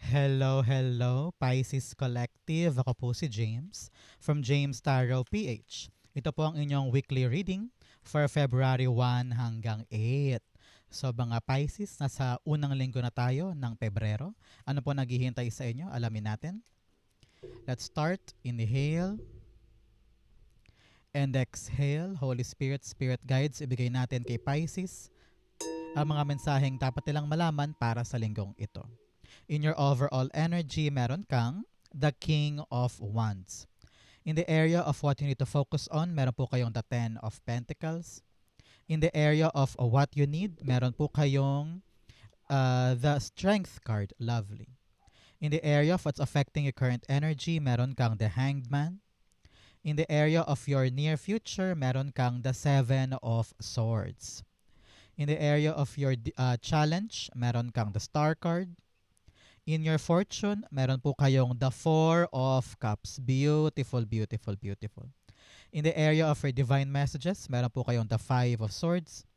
Hello, hello, Pisces Collective. Ako po si James from James Tarot PH. Ito po ang inyong weekly reading for February 1 hanggang 8. So mga Pisces, nasa unang linggo na tayo ng Pebrero. Ano po naghihintay sa inyo? Alamin natin. Let's start. Inhale and exhale. Holy Spirit, Spirit Guides, ibigay natin kay Pisces ang mga mensaheng dapat nilang malaman para sa linggong ito. In your overall energy, meron kang the King of Wands. In the area of what you need to focus on, meron po kayong the Ten of Pentacles. In the area of what you need, meron po kayong the Strength card. Lovely. In the area of what's affecting your current energy, meron kang the Hanged Man. In the area of your near future, meron kang the Seven of Swords. In the area of your challenge, meron kang the Star card. In your fortune, meron po kayong the Four of Cups. Beautiful, beautiful, beautiful. In the area of your divine messages, meron po kayong the Five of Swords.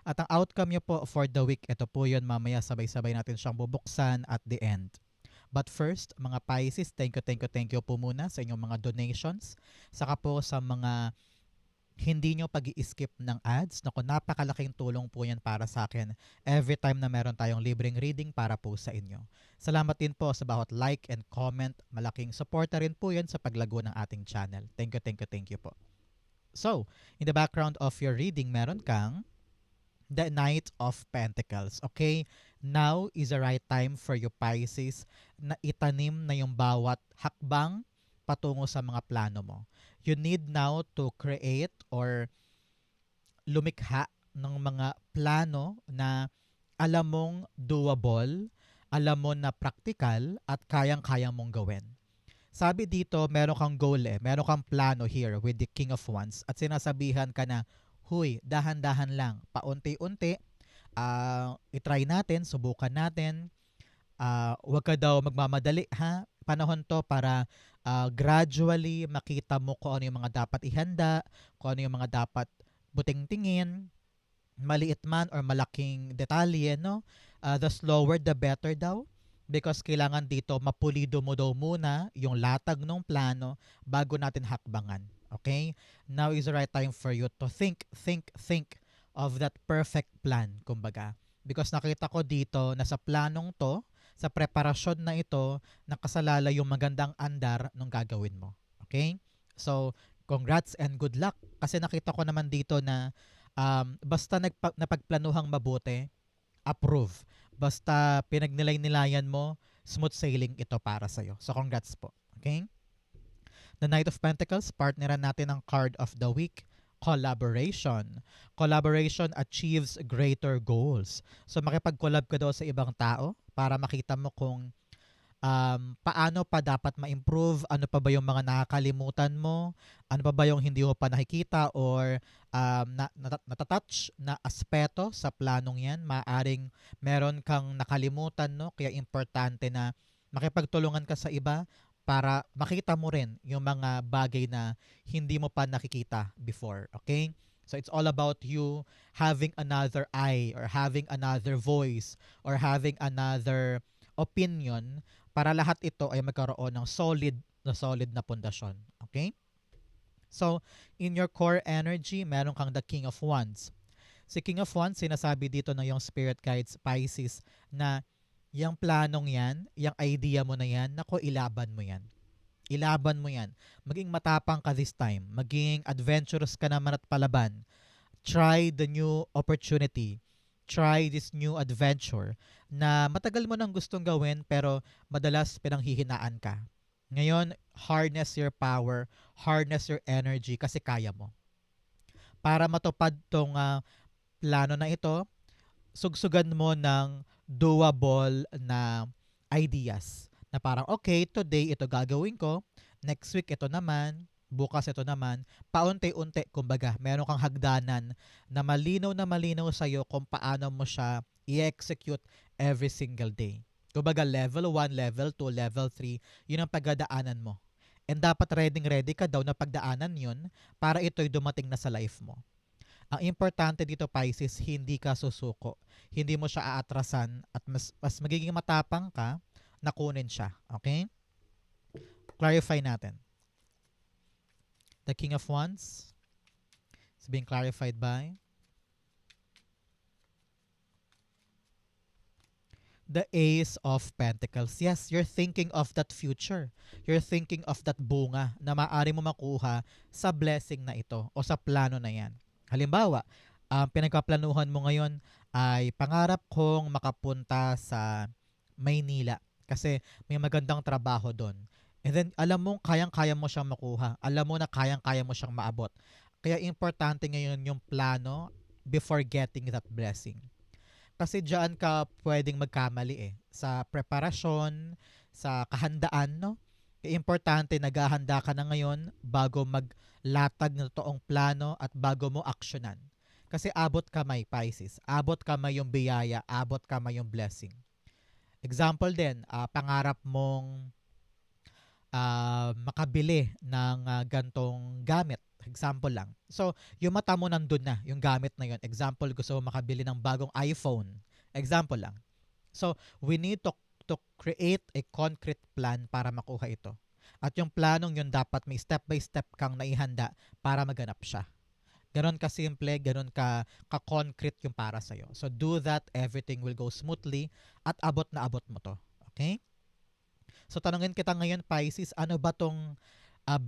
At ang outcome nyo po for the week, ito po yun, mamaya sabay-sabay natin siyang bubuksan at the end. But first, mga Pisces, thank you po muna sa inyong mga donations. Saka po sa mga hindi nyo pag skip ng ads. Naku, napakalaking tulong po yan para sa akin every time na meron tayong libreng reading para po sa inyo. Salamat din po sa bawat like and comment. Malaking suporta rin po yan sa paglago ng ating channel. Thank you po. So, in the background of your reading, meron kang the Knight of Pentacles. Okay? Now is the right time for you Pisces na itanim na yung bawat hakbang patungo sa mga plano mo. You need now to create or lumikha ng mga plano na alam mong doable, alam mo na practical at kayang-kayang mong gawin. Sabi dito, meron kang goal meron kang plano here with the King of Wands at sinasabihan ka na, huy, dahan-dahan lang, paunti-unti, itry natin, subukan natin, wag ka daw magmamadali ha, panahon to para gradually makita mo kung ano yung mga dapat ihanda, kung ano yung mga dapat buting tingin, maliit man or malaking detalye, no? The slower the better daw. Because kailangan dito mapulido mo daw muna yung latag ng plano bago natin hakbangan. Okay? Now is the right time for you to think of that perfect plan, kumbaga. Because nakita ko dito na sa planong to, sa preparasyon na ito, nakasalala yung magandang andar nung gagawin mo. Okay? So, congrats and good luck. Kasi nakita ko naman dito na basta napagplanuhang mabuti, approve. Basta pinagnilay-nilayan mo, smooth sailing ito para sa'yo. So congrats po. Okay? The Knight of Pentacles, partneran natin ang card of the week, collaboration. Collaboration achieves greater goals. So makipag-collab ka daw sa ibang tao para makita mo kung paano pa dapat ma-improve, ano pa ba yung mga nakakalimutan mo, ano pa ba yung hindi mo pa nakikita or natatouch na aspeto sa planong yan. Maaring meron kang nakalimutan, no? Kaya importante na makipagtulungan ka sa iba para makita mo rin yung mga bagay na hindi mo pa nakikita before. Okay? So it's all about you having another eye or having another voice or having another opinion para lahat ito ay magkaroon ng solid na pundasyon. Okay? So, in your core energy, meron kang the King of Wands. Si King of Wands, sinasabi dito ng yung spirit guides, Pisces, na yung planong yan, yung idea mo na yan, nako, ilaban mo yan. Ilaban mo yan. Maging matapang ka this time. Maging adventurous ka naman at palaban. Try the new opportunity. Try this new adventure na matagal mo nang gustong gawin pero madalas pinanghihinaan ka. Ngayon, harness your power, harness your energy kasi kaya mo. Para matupad tong plano na ito, sugsugan mo ng doable na ideas. Na parang, okay, today ito gagawin ko, next week ito naman, bukas ito naman, paunti-unti, kumbaga, meron kang hagdanan na malinaw sa'yo kung paano mo siya i-execute every single day. Kumbaga, level 1, level 2, level 3, yun ang pagdadaanan mo. And dapat ready ka daw na pagdaanan yun para ito'y dumating na sa life mo. Ang importante dito, Pisces, hindi ka susuko. Hindi mo siya aatrasan at mas magiging matapang ka nakunin siya. Okay? Clarify natin. The King of Wands is being clarified by the Ace of Pentacles. Yes, you're thinking of that future. You're thinking of that bunga na maaari mo makuha sa blessing na ito o sa plano na yan. Halimbawa, ang pinagpaplanuhan mo ngayon ay pangarap kong makapunta sa Maynila kasi may magandang trabaho doon. And then, alam mo, kayang-kaya mo siyang makuha. Alam mo na kayang-kaya mo siyang maabot. Kaya importante ngayon yung plano before getting that blessing. Kasi diyan ka pwedeng magkamali sa preparasyon, sa kahandaan, no? Importante naghahanda ka na ngayon bago maglatag ng totoong plano at bago mo aksyonan. Kasi abot kamay, Pisces. Abot kamay yung biyaya, abot kamay yung blessing. Example din, pangarap mong makabili ng gantong gamit. Example lang. So, yung mata mo nandun na, yung gamit na yun. Example, gusto mo makabili ng bagong iPhone. Example lang. So, we need to create a concrete plan para makuha ito. At yung planong yun dapat may step by step kang naihanda para maganap siya. Ganon ka simple, ganon ka concrete yung para sa'yo. So, do that, everything will go smoothly at abot na abot mo to. Okay? So, tanungin kita ngayon, Pisces, ano ba tong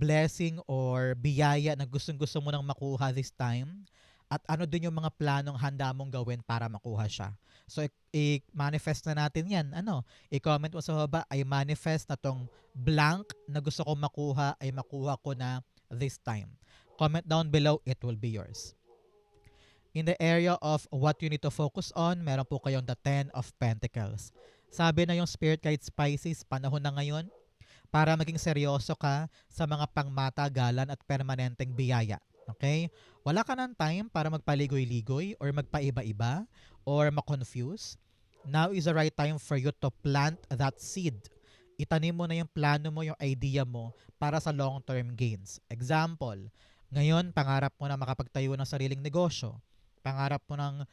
blessing or biyaya na gustong-gusto mo nang makuha this time? At ano din yung mga planong handa mong gawin para makuha siya? So, i-manifest na natin yan. I-comment mo sa baba, I manifest na tong blank na gusto kong makuha ay makuha ko na this time. Comment down below, it will be yours. In the area of what you need to focus on, meron po kayong the 10 of Pentacles. Sabi na yung Spirit Guide Pisces, panahon na ngayon para maging seryoso ka sa mga pangmatagalan at permanenteng biyaya. Okay? Wala ka ng time para magpaligoy-ligoy or magpaiba-iba or makonfuse. Now is the right time for you to plant that seed. Itanim mo na yung plano mo, yung idea mo para sa long-term gains. Example, ngayon pangarap mo na makapagtayo ng sariling negosyo. Pangarap mo ng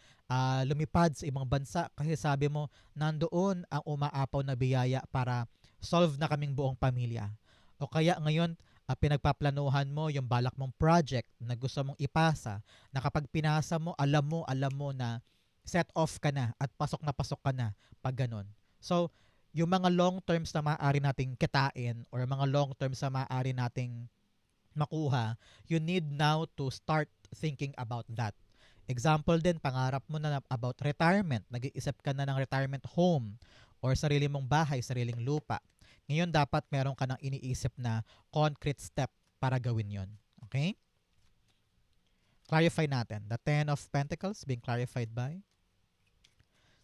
lumipad sa ibang bansa kasi sabi mo, nandoon ang umaapaw na biyaya para solve na kaming buong pamilya. O kaya ngayon, pinagpaplanuhan mo yung balak mong project na gusto mong ipasa, na kapag pinasa mo, alam mo na set off ka na at pasok ka na pag ganun. So, yung mga long terms na maaari nating kitain or mga long terms na maaari nating makuha, you need now to start thinking about that. Example din, pangarap mo na about retirement. Nag-iisip ka na ng retirement home or sarili mong bahay, sariling lupa. Ngayon dapat meron ka nang iniisip na concrete step para gawin yon. Okay? Clarify natin. The 10 of Pentacles being clarified by.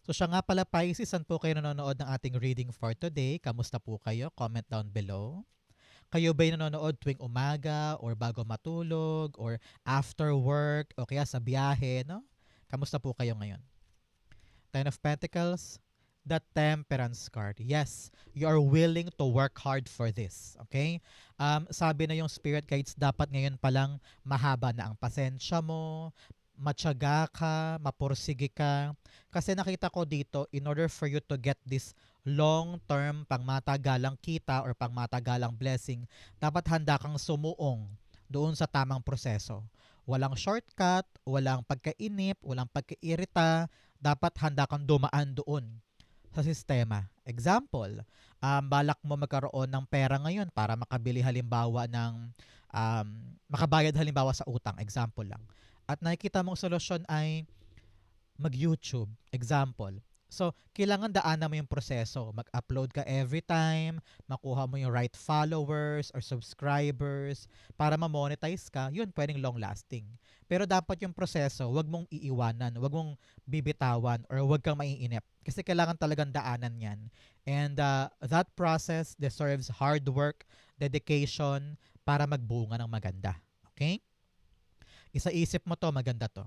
So siya nga pala, Pisces, saan po kayo nanonood ng ating reading for today? Kamusta po kayo? Comment down below. Kayo ba'y nanonood tuwing umaga or bago matulog or after work o kaya sa biyahe, no? Kamusta po kayo ngayon? 10 of Pentacles, the Temperance card. Yes, you are willing to work hard for this. Okay? Sabi na yung Spirit Guides, dapat ngayon palang mahaba na ang pasensya mo, matyaga ka, mapursige ka. Kasi nakita ko dito, in order for you to get this long-term pangmatagalang kita or pangmatagalang blessing, dapat handa kang sumuong doon sa tamang proseso. Walang shortcut, walang pagkainip, walang pagkairita, dapat handa kang dumaan doon sa sistema. Example, balak mo magkaroon ng pera ngayon para makabili halimbawa ng makabayad halimbawa sa utang. Example lang. At nakikita mong solusyon ay mag-YouTube. Example. So, kailangan daanan mo yung proseso. Mag-upload ka every time, makuha mo yung right followers or subscribers para ma-monetize ka, yun pwedeng long-lasting. Pero dapat yung proseso, wag mong iiwanan, wag mong bibitawan, or wag kang maiinip. Kasi kailangan talagang daanan yan. And that process deserves hard work, dedication, para magbunga ng maganda. Okay? Isa-isip mo to, maganda to.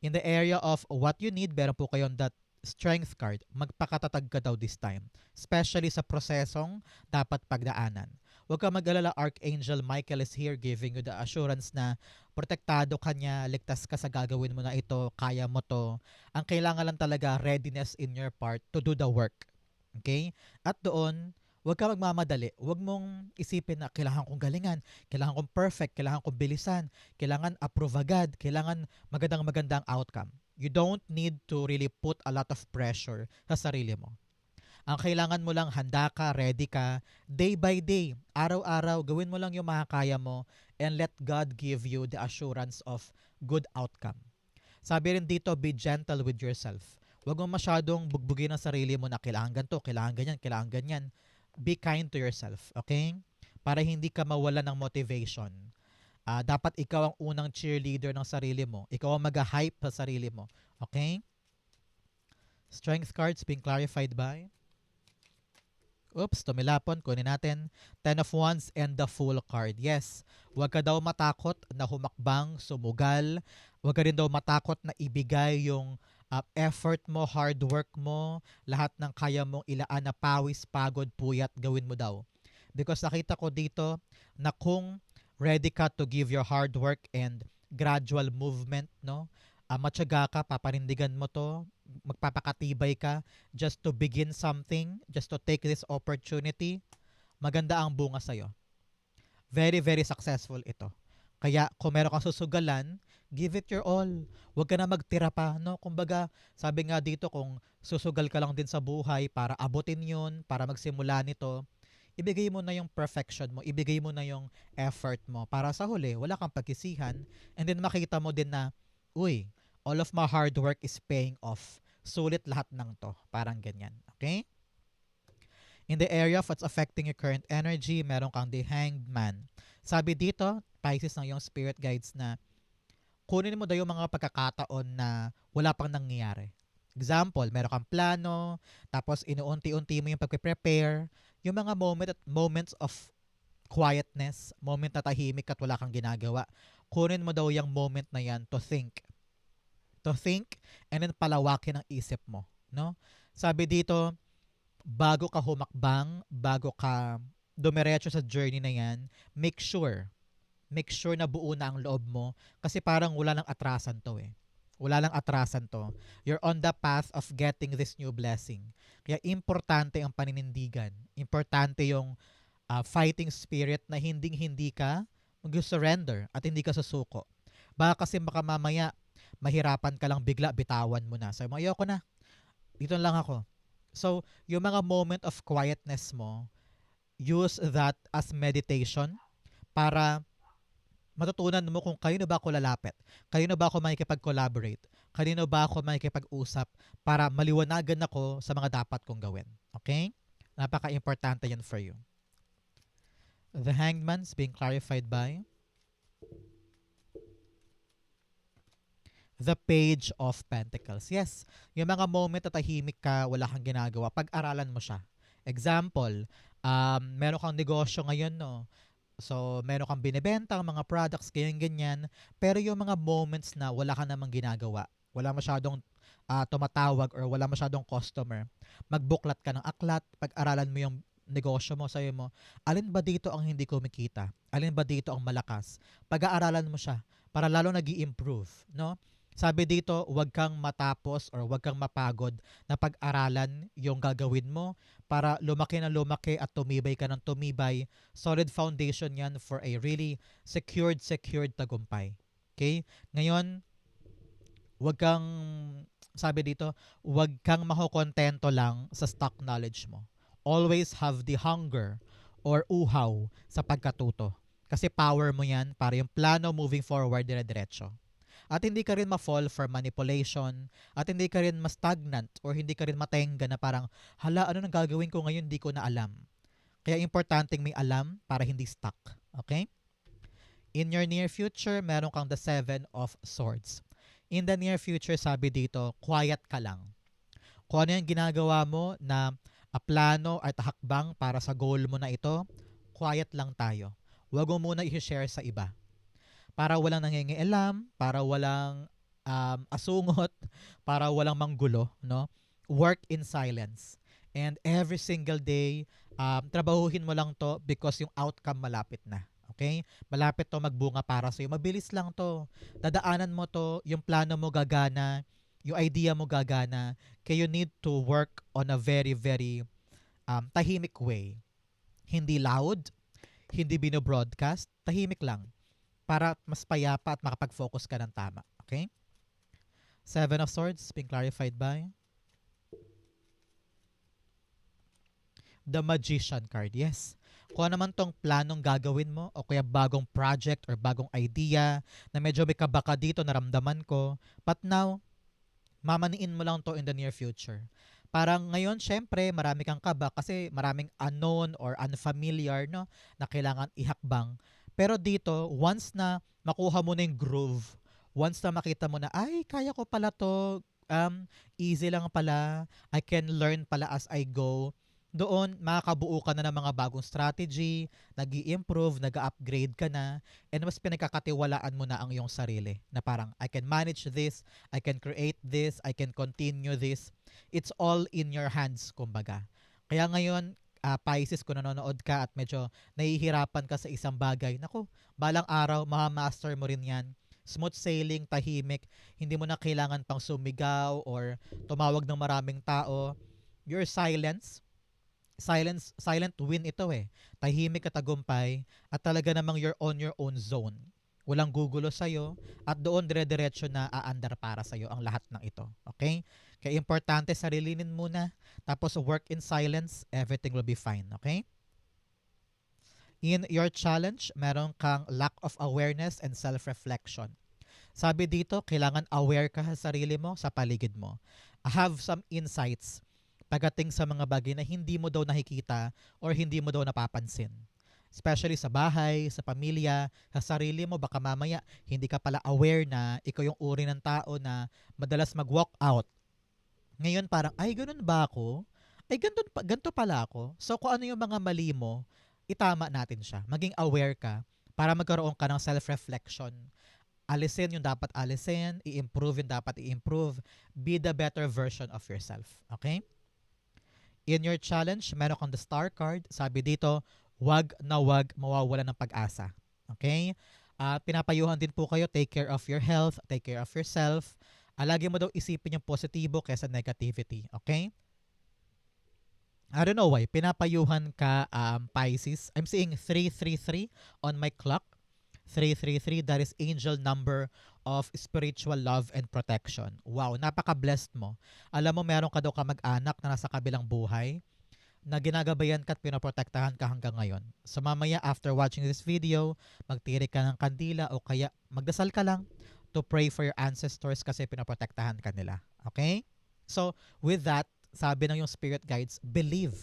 In the area of what you need, meron po kayong that strength card. Magpakatatag ka daw this time. Especially sa prosesong dapat pagdaanan. Huwag ka mag-alala, Archangel Michael is here giving you the assurance na protektado ka niya, ligtas ka sa gagawin mo na ito, kaya mo to. Ang kailangan lang talaga, readiness in your part to do the work. Okay? At doon, huwag ka magmamadali. Huwag mong isipin na kailangan kong galingan, kailangan kong perfect, kailangan kong bilisan, kailangan approve agad, kailangan magandang-magandang outcome. You don't need to really put a lot of pressure sa sarili mo. Ang kailangan mo lang handa ka, ready ka, day by day, araw-araw, gawin mo lang yung makakaya mo and let God give you the assurance of good outcome. Sabi rin dito, be gentle with yourself. Huwag mo masyadong bugbugin ang sarili mo na kailangan ganito, kailangan ganyan, kailangan ganyan. Be kind to yourself, okay? Para hindi ka mawala ng motivation. Dapat ikaw ang unang cheerleader ng sarili mo. Ikaw ang mag-hype sa sarili mo. Okay? Strength cards being clarified by... Oops, tumilapon. Kunin natin. Ten of Wands and the Fool card. Yes, huwag ka daw matakot na humakbang, sumugal. Huwag ka rin daw matakot na ibigay yung effort mo, hard work mo, lahat ng kaya mong ilaan na pawis, pagod, puyat, gawin mo daw. Because nakita ko dito na kung ready ka to give your hard work and gradual movement, no? Matyaga ka, papanindigan mo to, magpapakatibay ka, just to begin something, just to take this opportunity, maganda ang bunga sa'yo. Very, very successful ito. Kaya kung meron kang susugalan, give it your all. Huwag ka na magtira pa. No? Kumbaga, sabi nga dito, kung susugal ka lang din sa buhay para abutin yun, para magsimula nito, ibigay mo na yung perfection mo, ibigay mo na yung effort mo para sa huli, wala kang pagkisihan, and then makita mo din na, uy, all of my hard work is paying off. Sulit lahat ng to. Parang ganyan. Okay? In the area of what's affecting your current energy, meron kang the Hanged Man. Sabi dito, Pisces ng yung spirit guides na kunin mo daw yung mga pagkakataon na wala pang nangyayari. Example, meron kang plano, tapos inuunti-unti mo yung pagpe-prepare, yung mga moments of quietness, moment na tahimik at wala kang ginagawa. Kunin mo daw yung moment na yan to think. To think and then palawakin ang isip mo. No? Sabi dito, bago ka humakbang, bago ka dumiretso sa journey na yan, make sure na buo na ang loob mo kasi parang wala nang atrasan to eh. Wala lang atrasan to. You're on the path of getting this new blessing. Kaya importante ang paninindigan. Importante yung fighting spirit na hindi ka mag-surrender at hindi ka susuko. Baka kasi baka mamaya mahirapan ka lang bigla, bitawan mo na. Sabi mo, ayoko na. Dito lang ako. So, yung mga moment of quietness mo, use that as meditation para matutunan mo kung kanino ba ako lalapit, kanino ba ako makikipag-collaborate, kanino ba ako makikipag-usap para maliwanagan ako sa mga dapat kong gawin. Okay? Napaka-importante yan for you. The Hangman's being clarified by the Page of Pentacles. Yes, yung mga moment na tahimik ka, wala kang ginagawa, pag-aralan mo siya. Example, meron kang negosyo ngayon, no? So, meron kang binibenta, mga products, ganyan-ganyan. Pero yung mga moments na wala ka namang ginagawa, wala masyadong tumatawag or wala masyadong customer, magbuklat ka ng aklat, pag-aralan mo yung negosyo mo, sabi mo, alin ba dito ang hindi kumikita? Alin ba dito ang malakas? Pag-aaralan mo siya para lalo nag-i-improve, no? Sabi dito, huwag kang matapos or huwag kang mapagod na pag-aralan yung gagawin mo para lumaki na lumaki at tumibay ka ng tumibay. Solid foundation yan for a really secured tagumpay. Okay? Ngayon, huwag kang, sabi dito, huwag kang makukontento lang sa stock knowledge mo. Always have the hunger or uhaw sa pagkatuto. Kasi power mo yan para yung plano moving forward dire-diretso. At hindi ka rin ma-fall for manipulation, at hindi ka rin ma-stagnant or hindi ka rin matenga na parang, hala, ano nang gagawin ko ngayon, hindi ko na alam. Kaya importanteng may alam para hindi stuck. Okay? In your near future, meron kang the Seven of Swords. In the near future, sabi dito, quiet ka lang. Kung ano yung ginagawa mo na plano at hakbang para sa goal mo na ito, quiet lang tayo. Huwag mo muna i-share sa iba. Para walang nangingialam, para walang asungot, para walang manggulo, no? Work in silence. And every single day, trabahuhin mo lang to because yung outcome malapit na. Okay? Malapit to magbunga para sa'yo. Mabilis lang to. Dadaanan mo to, yung plano mo gagana, yung idea mo gagana. Kaya you need to work on a very, very tahimik way. Hindi loud, hindi binobroadcast, tahimik lang para mas payapa at makapag-focus ka ng tama. Okay? Seven of Swords being clarified by the Magician card. Yes. Kung ano man tong planong gagawin mo o kaya bagong project or bagong idea na medyo may kaba ka dito, naramdaman ko. But now, mamaniin mo lang to in the near future. Parang ngayon, syempre, marami kang kaba kasi maraming unknown or unfamiliar, no, na kailangan ihakbang. Pero dito, once na makuha mo na yung groove, once na makita mo na, ay, kaya ko pala to, easy lang pala, I can learn pala as I go, doon makakabuo ka na ng mga bagong strategy, nag improve nag-upgrade ka na, and mas pinagkakatiwalaan mo na ang iyong sarili na parang I can manage this, I can create this, I can continue this. It's all in your hands, kumbaga. Kaya ngayon, Pisces, kung nanonood ka at medyo nahihirapan ka sa isang bagay, naku, balang araw, master mo rin yan. Smooth sailing, tahimik, hindi mo na kailangan pang sumigaw or tumawag ng maraming tao. Your silent win ito eh. Tahimik at tagumpay at talaga namang you're on your own zone. Walang gugulo sa'yo at doon dire-diretso na aandar para sa'yo ang lahat ng ito. Okay? Kaya importante sarilinin muna tapos work in silence, everything will be fine. Okay? In your challenge, meron kang lack of awareness and self-reflection. Sabi dito, kailangan aware ka sa sarili mo, sa paligid mo. Have some insights pagdating sa mga bagay na hindi mo daw nakikita or hindi mo daw napapansin. Especially sa bahay, sa pamilya, sa sarili mo, baka mamaya hindi ka pala aware na ikaw yung uri ng tao na madalas mag-walk out. Ngayon parang, ay ganun ba ako? Ay ganito pala ako. So kung ano yung mga mali mo, itama natin siya. Maging aware ka para magkaroon ka ng self-reflection. Alisin yung dapat alisin, i-improve yung dapat i-improve. Be the better version of yourself. Okay? In your challenge, meron kang the star card. Sabi dito, wag na wag mawawala ng pag-asa. Okay? Pinapayuhan din po kayo, take care of your health, take care of yourself. Lagi mo daw isipin yung positibo kaysa negativity. Okay? I don't know why. Pinapayuhan ka, Pisces. I'm seeing 333 on my clock. 333, that is angel number of spiritual love and protection. Wow, napaka-blessed mo. Alam mo, meron ka daw kamag-anak na nasa kabilang buhay na ginagabayan ka at pinoprotektahan ka hanggang ngayon. So mamaya, after watching this video, magtiri ka ng kandila o kaya magdasal ka lang to pray for your ancestors kasi pinoprotektahan ka nila. Okay? So, with that, sabi ng yung spirit guides, believe.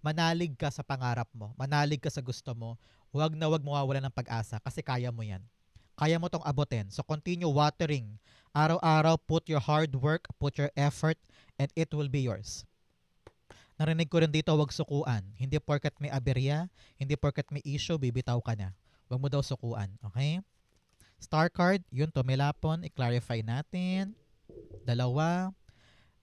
Manalig ka sa pangarap mo. Manalig ka sa gusto mo. Huwag na huwag mawawala ng pag-asa kasi kaya mo yan. Kaya mo tong abutin. So continue watering. Araw-araw, put your hard work, put your effort, and it will be yours. Narinig ko rin dito, huwag sukuan. Hindi porket may aberya, hindi porket may issue, bibitaw ka na. Huwag mo daw sukuan. Okay? Star card, yun, tumilapon. I-clarify natin. Dalawa.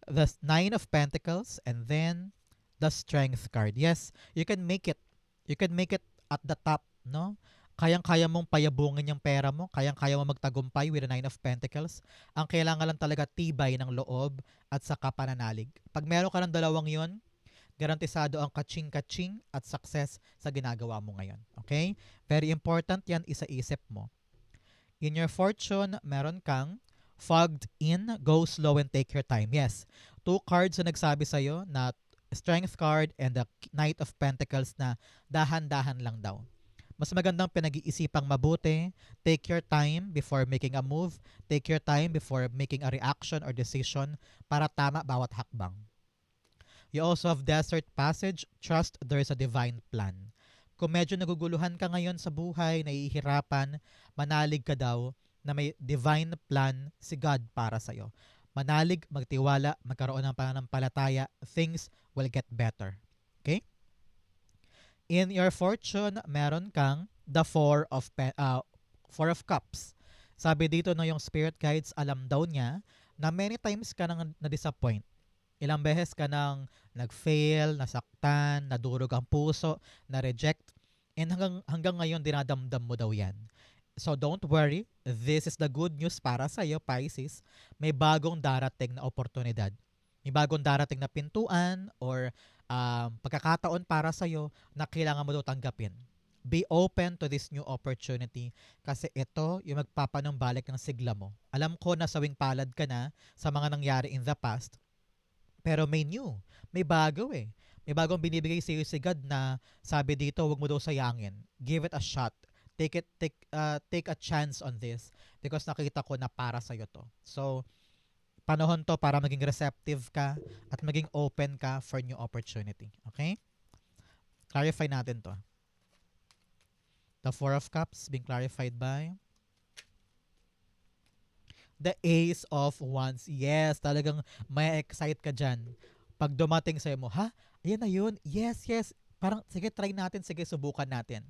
The Nine of Pentacles, and then the Strength card. Yes, you can make it. You can make it at the top, no? Kayang-kaya mong payabungin yung pera mo, kayang-kaya mong magtagumpay with the Nine of Pentacles. Ang kailangan lang talaga tibay ng loob at saka pananalig. Pag meron ka ng dalawang yon, garantisado ang kaching-kaching at success sa ginagawa mo ngayon. Okay? Very important yan, isa-isip mo. In your fortune, meron kang fogged in, go slow and take your time. Yes, two cards na nagsabi sa'yo na Strength card and the Knight of Pentacles na dahan-dahan lang daw. Mas magandang pinag-iisipang mabuti. Take your time before making a move. Take your time before making a reaction or decision para tama bawat hakbang. You also have Desert Passage. Trust there is a divine plan. Kung medyo naguguluhan ka ngayon sa buhay, nahihirapan, manalig ka daw na may divine plan si God para sa'yo. Manalig, magtiwala, magkaroon ng pananampalataya, things will get better. Okay? In your fortune, meron kang the Four of Cups. Sabi dito no yung spirit guides, alam daw niya na many times ka nang na-disappoint. Ilang beses ka nang nag-fail, nasaktan, nadurog ang puso, na-reject, and hanggang ngayon dinadamdam mo daw yan. So don't worry, this is the good news para sa iyo, Pisces. May bagong darating na oportunidad. May bagong darating na pintuan or pagkakataon para sa'yo na kailangan mo daw tanggapin. Be open to this new opportunity kasi ito yung magpapanumbalik ng sigla mo. Alam ko na sawing palad ka na sa mga nangyari in the past, pero may new, may bago eh. May bagong binibigay sa iyo si God na sabi dito, wag mo daw sayangin. Give it a shot. Take a chance on this because nakita ko na para sa iyo to. So, panahon to para maging receptive ka at maging open ka for new opportunity. Okay? Clarify natin to. The Four of Cups being clarified by the Ace of Wands. Yes, talagang may excite ka dyan. Pag dumating sa'yo mo, ha? Ayan na yun. Yes, yes. Parang, sige, try natin. Sige, subukan natin.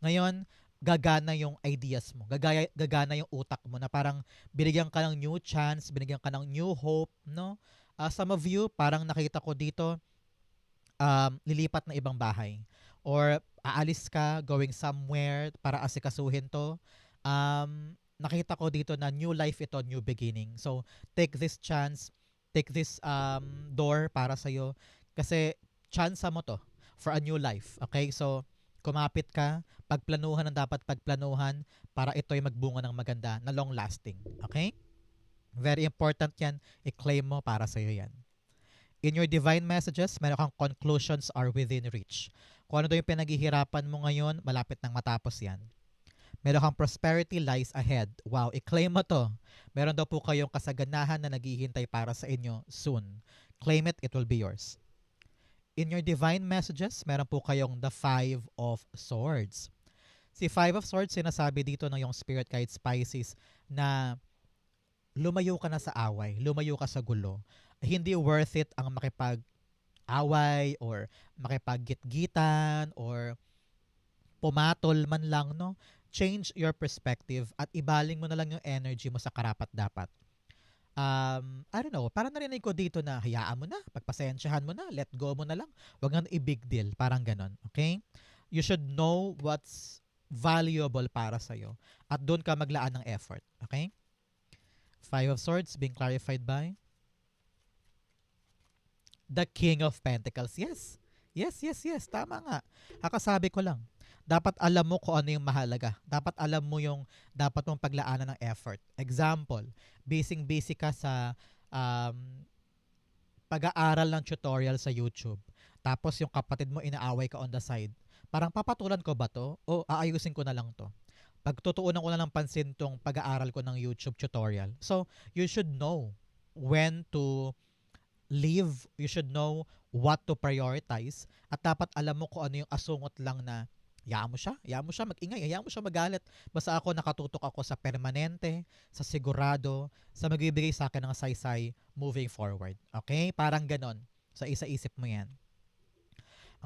Ngayon, gagana yung ideas mo. Gagana yung utak mo na parang binigyan ka ng new chance, binigyan ka ng new hope, no? Some of you, parang nakita ko dito, lilipat na ibang bahay. Or aalis ka, going somewhere para asikasuhin to. Nakita ko dito na new life ito, new beginning. So, take this chance, take this door para sa'yo. Kasi, chance mo to for a new life. Okay? So, kumapit ka, pagplanuhan ang dapat pagplanuhan para ito'y magbunga ng maganda na long lasting. Okay? Very important yan. I-claim mo para sa'yo yan. In your divine messages, meron kang conclusions are within reach. Kung ano daw yung pinaghihirapan mo ngayon, malapit nang matapos yan. Meron kang prosperity lies ahead. Wow, i-claim mo to. Meron daw po kayong kasaganahan na naghihintay para sa inyo soon. Claim it, it will be yours. In your divine messages, meron po kayong the Five of Swords. Si Five of Swords, sinasabi dito ng yung spirit guide Pisces na lumayo ka na sa away, lumayo ka sa gulo. Hindi worth it ang makipag-away or makipag-gitgitan or pumatol man lang, no? Change your perspective at ibaling mo na lang yung energy mo sa karapat-dapat. I don't know, parang narinig ko dito na hayaan mo na, pagpasensyahan mo na, let go mo na lang. Huwag nga i-big deal, parang ganon. Okay? You should know what's valuable para sa'yo at doon ka maglaan ng effort. Okay? Five of Swords being clarified by the King of Pentacles. Yes. Yes, yes, yes. Tama nga. Kakasabi ko lang. Dapat alam mo kung ano yung mahalaga. Dapat alam mo yung dapat mong paglaanan ng effort. Example, busy ka sa pag-aaral ng tutorial sa YouTube. Tapos yung kapatid mo inaaway ka on the side. Parang papatulan ko ba to? O aayusin ko na lang to? Pagtutuunan ko na lang pansin tong pag-aaral ko ng YouTube tutorial. So, you should know when to leave, you should know what to prioritize at dapat alam mo kung ano yung asungot lang na hayaan mo siya mag-ingay, hayaan mo siya magalit. Basta ako nakatutok ako sa permanente, sa sigurado, sa magbibigay sa akin ng saysay moving forward. Okay? Parang ganon. So, isa-isip mo yan.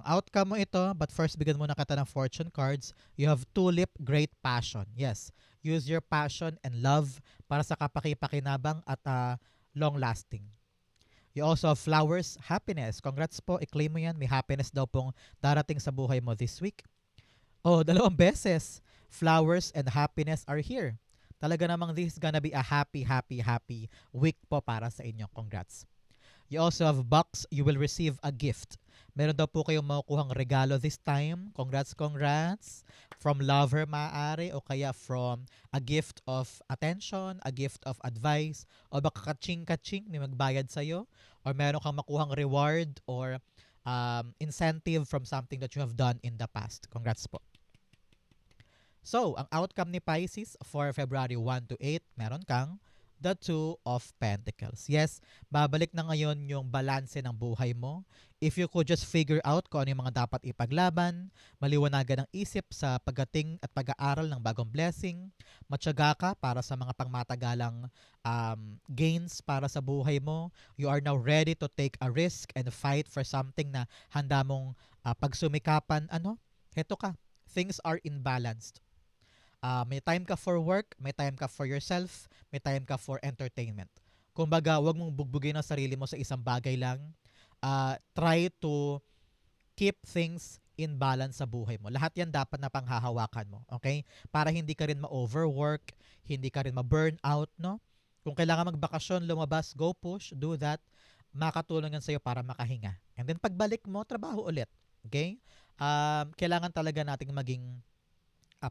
Ang outcome mo ito, but first bigyan muna kita ng fortune cards. You have tulip, great passion. Yes, use your passion and love para sa kapaki-pakinabang at long-lasting. You also have flowers, happiness. Congrats po, i-claim mo yan. May happiness daw pong darating sa buhay mo this week. Oh, 2 beses. Flowers and happiness are here. Talaga namang this is gonna be a happy week po para sa inyo. Congrats. You also have box, you will receive a gift. Meron daw po kayong makukuhang regalo this time. Congrats. From lover maaari o kaya from a gift of attention, a gift of advice, o baka kaching-kaching may magbayad sa'yo, or meron kang makuhang reward or incentive from something that you have done in the past. Congrats po. So, ang outcome ni Pisces for February 1 to 8, meron kang the Two of Pentacles. Yes, babalik na ngayon yung balanse ng buhay mo. If you could just figure out kung ano yung mga dapat ipaglaban, maliwanagan ang isip sa pagdating at pag-aaral ng bagong blessing, matyaga ka para sa mga pangmatagalang gains para sa buhay mo, you are now ready to take a risk and fight for something na handa mong pagsumikapan, heto ka, things are imbalanced. May time ka for work, may time ka for yourself, may time ka for entertainment. Kumbaga, wag mong bugbugin ang sarili mo sa isang bagay lang. Try to keep things in balance sa buhay mo. Lahat yan dapat na panghahawakan mo. Okay? Para hindi ka rin ma-overwork, hindi ka rin ma-burn out, no? Kung kailangan magbakasyon, lumabas, go push, do that. makatulong yan sa'yo para makahinga. And then pagbalik mo, trabaho ulit. Okay? Kailangan talaga nating maging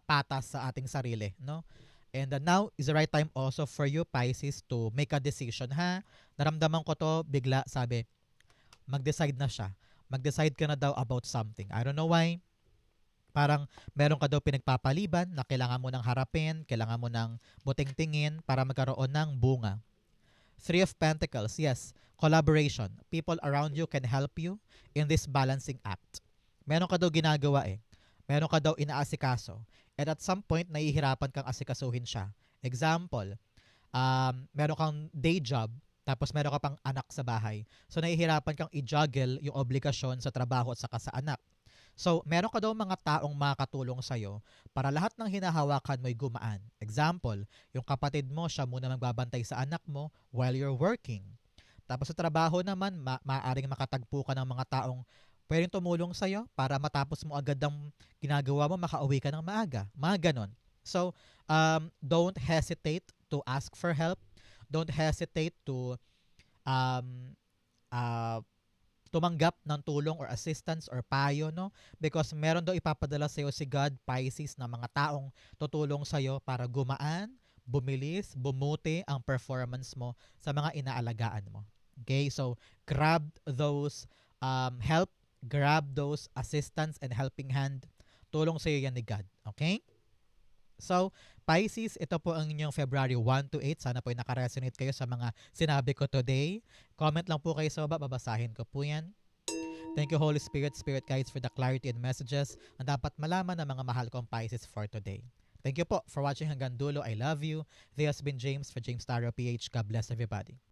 patas sa ating sarili, no? And now is the right time also for you, Pisces, to make a decision, ha? Naramdaman ko to, bigla sabi, mag-decide na siya. Mag-decide ka na daw about something. I don't know why. Parang meron ka daw pinagpapaliban na kailangan mo ng harapin, kailangan mo ng buting tingin para magkaroon ng bunga. Three of Pentacles, yes, collaboration. People around you can help you in this balancing act. Meron ka daw ginagawa eh. Meron ka daw inaasikaso. And at some point, nahihirapan kang asikasuhin siya. Example, meron kang day job, tapos meron ka pang anak sa bahay. So, nahihirapan kang i-juggle yung obligasyon sa trabaho at saka sa anak. So, meron ka daw mga taong makakatulong sa'yo para lahat ng hinahawakan mo'y gumaan. Example, yung kapatid mo, siya muna magbabantay sa anak mo while you're working. Tapos sa trabaho naman, maaaring makatagpo ka ng mga taong pwedeng tumulong sa'yo para matapos mo agad ang ginagawa mo, makauwi ka ng maaga. Mga ganon. So, don't hesitate to ask for help. Don't hesitate to tumanggap ng tulong or assistance or payo, no? Because meron daw ipapadala sa'yo si God, Pisces, na mga taong tutulong sa'yo para gumaan, bumilis, bumuti ang performance mo sa mga inaalagaan mo. Okay? So, grab those help, grab those assistance and helping hand. Tulong sa'yo yan ni God. Okay? So, Pisces, ito po ang inyong February 1 to 8. Sana po ay nakaresonate kayo sa mga sinabi ko today. Comment lang po kayo sa baba, babasahin ko po yan. Thank you, Holy Spirit, Spirit Guides, for the clarity and messages na dapat malaman ng mga mahal kong Pisces for today. Thank you po for watching hanggang dulo. I love you. This has been James for James Tarot PH. God bless everybody.